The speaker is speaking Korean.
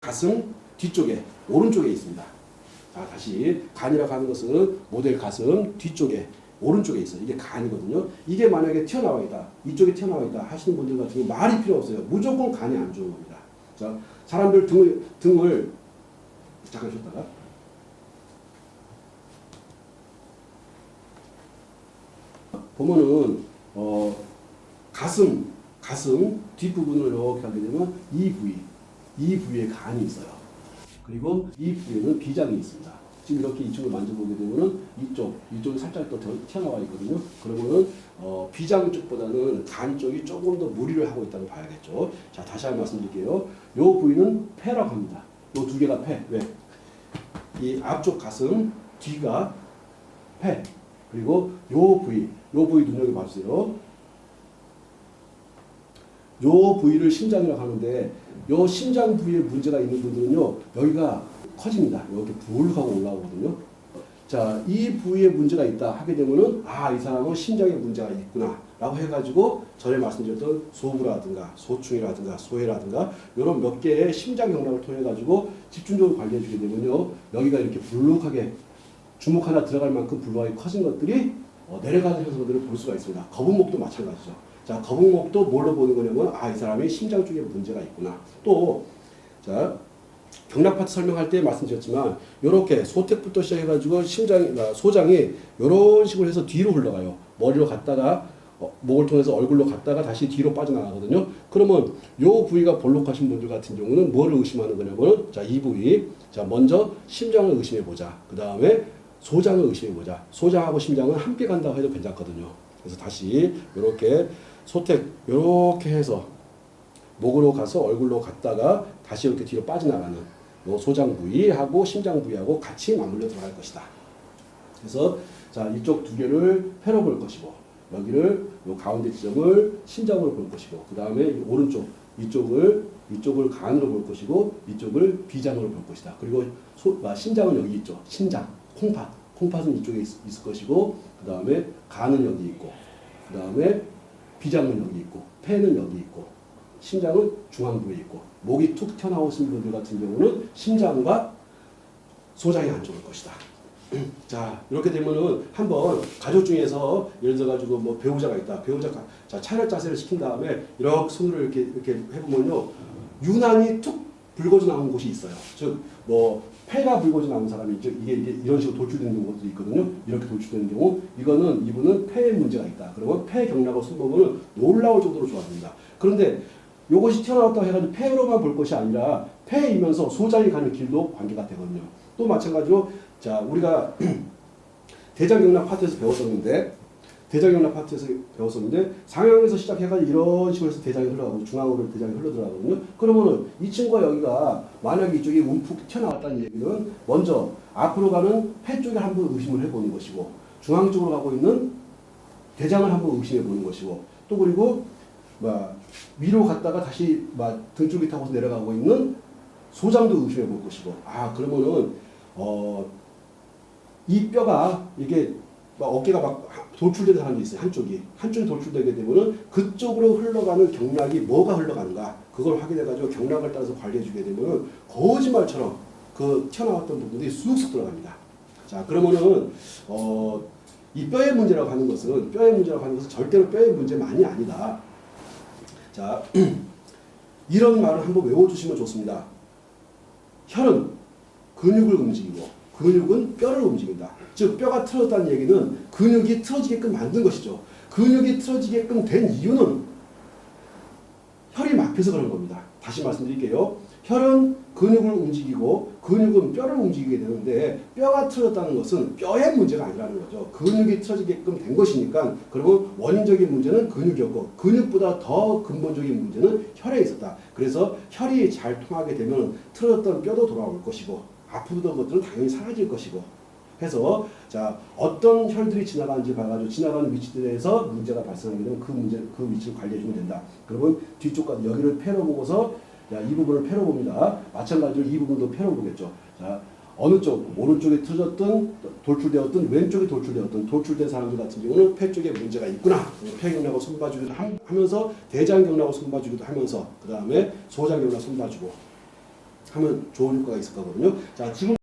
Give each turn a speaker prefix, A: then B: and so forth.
A: 가슴 뒤쪽에 오른쪽에 있습니다. 자, 다시 간이라고 하는 것은 모델 가슴 뒤쪽에 오른쪽에 있어요. 이게 간이거든요. 이게 만약에 튀어나와 있다, 이쪽에 튀어나와 있다 하시는 분들 같은 경우 말이 필요 없어요. 무조건 간이 안 좋은 겁니다. 자, 사람들 등을 잠깐 쉬었다가 보면은 가슴 뒷부분을 이렇게 하게 되면 이 부위에 간이 있어요. 그리고 이 부위에는 비장이 있습니다. 지금 이렇게 이쪽을 만져보게 되면은 이쪽이 살짝 또 튀어나와 있거든요. 그러면은 비장 쪽보다는 간 쪽이 조금 더 무리를 하고 있다고 봐야겠죠. 자, 다시 한번 말씀드릴게요. 이 부위는 폐라고 합니다. 이 두 개가 폐. 왜? 이 앞쪽 가슴 뒤가 폐. 그리고 요 부위 눈여겨 봐주세요. 요 부위를 심장이라고 하는데 요 심장 부위에 문제가 있는 분들은요, 여기가 커집니다. 이렇게 부울하고 올라오거든요. 자, 이 부위에 문제가 있다 하게 되면은 이 사람은 심장에 문제가 있구나 라고 해가지고 전에 말씀드렸던 소부라든가 소충이라든가 소해라든가 이런 몇 개의 심장 경락을 통해 가지고 집중적으로 관리해 주게 되면요, 여기가 이렇게 불룩하게 주먹 하나 들어갈 만큼 불룩하게 커진 것들이 내려가는 현상들을 볼 수가 있습니다. 거북목도 마찬가지죠. 자, 거북목도 뭘로 보는 거냐면 이 사람이 심장 쪽에 문제가 있구나. 또 자, 경락 파트 설명할 때 말씀드렸지만 이렇게 소택부터 시작해가지고 소장이 이런 식으로 해서 뒤로 흘러가요. 머리로 갔다가 목을 통해서 얼굴로 갔다가 다시 뒤로 빠져나가거든요. 그러면 이 부위가 볼록하신 분들 같은 경우는 뭐를 의심하는 거냐면 자, 이 부위, 자, 먼저 심장을 의심해 보자. 그 다음에 소장을 의심해 보자. 소장하고 심장은 함께 간다고 해도 괜찮거든요. 그래서 다시 이렇게 소택 이렇게 해서 목으로 가서 얼굴로 갔다가 다시 이렇게 뒤로 빠져나가는 요 소장 부위하고 심장 부위하고 같이 맞물려 들어갈 것이다. 그래서 자, 이쪽 두 개를 폐로 볼 것이고, 여기를 요 가운데 지점을 심장으로 볼 것이고, 그 다음에 오른쪽 이쪽을 간으로 볼 것이고, 이쪽을 비장으로 볼 것이다. 그리고 심장은 여기 있죠. 신장, 콩팥은 이쪽에 있을 것이고, 그 다음에 간은 여기 있고, 그 다음에 비장은 여기 있고, 폐는 여기 있고, 심장은 중앙부에 있고, 목이 툭 튀어나오신 분들 같은 경우는 심장과 소장이 안 좋을 것이다. 자, 이렇게 되면은 한번 가족 중에서 예를 들어가지고 뭐 배우자가 있다. 배우자가 자, 차렷 자세를 시킨 다음에 이렇게 손으로 이렇게 해보면요, 유난히 툭 붉어져 나오는 곳이 있어요. 즉, 뭐 폐가 붉어져 나오는 사람이 이게 이런 식으로 돌출되는 경우도 있거든요. 이렇게 돌출되는 경우, 이분은 폐에 문제가 있다. 그러면 폐 경락과 손목은 놀라울 정도로 좋아집니다. 그런데 이것이 튀어나왔다고 해가지고 폐로만 볼 것이 아니라 폐이면서 소장이 가는 길도 관계가 되거든요. 또 마찬가지로 자, 우리가 대장경락 파트에서 배웠었는데 상향에서 시작해가지고 이런 식으로 해서 대장이 흘러가고 중앙으로 대장이 흘러들어가거든요. 그러면은 이 친구가 여기가 만약에 이쪽이 움푹 튀어나왔다는 얘기는 먼저 앞으로 가는 폐 쪽에 한번 의심을 해보는 것이고, 중앙 쪽으로 가고 있는 대장을 한번 의심해 보는 것이고, 또 그리고 위로 갔다가 다시 등 쪽이 타고서 내려가고 있는 소장도 의심해 볼 것이고, 그러면은 이 뼈가 이게 어깨가 돌출되는 사람이 있어요. 한쪽이 돌출되게 되면은 그쪽으로 흘러가는 경락이 뭐가 흘러가는가, 그걸 확인해가지고 경락을 따라서 관리해주게 되면은 거짓말처럼 그 튀어나왔던 부분들이 쑥쑥 들어갑니다. 자, 그러면은 이 뼈의 문제라고 하는 것은 절대로 뼈의 문제만이 아니다. 자, 이런 말을 한번 외워주시면 좋습니다. 혈은 근육을 움직이고 근육은 뼈를 움직인다. 즉, 뼈가 틀어졌다는 얘기는 근육이 틀어지게끔 만든 것이죠. 근육이 틀어지게끔 된 이유는 혈이 막혀서 그런 겁니다. 다시 말씀드릴게요. 혈은 근육을 움직이고 근육은 뼈를 움직이게 되는데, 뼈가 틀어졌다는 것은 뼈의 문제가 아니라는 거죠. 근육이 틀어지게끔 된 것이니까, 그러면 원인적인 문제는 근육이었고 근육보다 더 근본적인 문제는 혈에 있었다. 그래서 혈이 잘 통하게 되면 틀어졌던 뼈도 돌아올 것이고 아프던 것들은 당연히 사라질 것이고 해서, 자, 어떤 혈들이 지나가는지 봐가지고 지나가는 위치들에서 문제가 발생하게 되면 그 위치를 관리해주면 된다. 그러면 뒤쪽까지 여기를 폐로 보고서 이 부분을 폐로 봅니다. 마찬가지로 이 부분도 폐로 보겠죠. 자, 어느 쪽, 오른쪽에 틀어졌든 돌출되었든 왼쪽에 돌출된 사람들 같은 경우는 폐 쪽에 문제가 있구나. 폐 경락을 손봐주기도 하면서 대장 경락을 손봐주기도 하면서 그 다음에 소장 경락 손봐주고, 하면 좋은 효과가 있을 거거든요. 자, 지금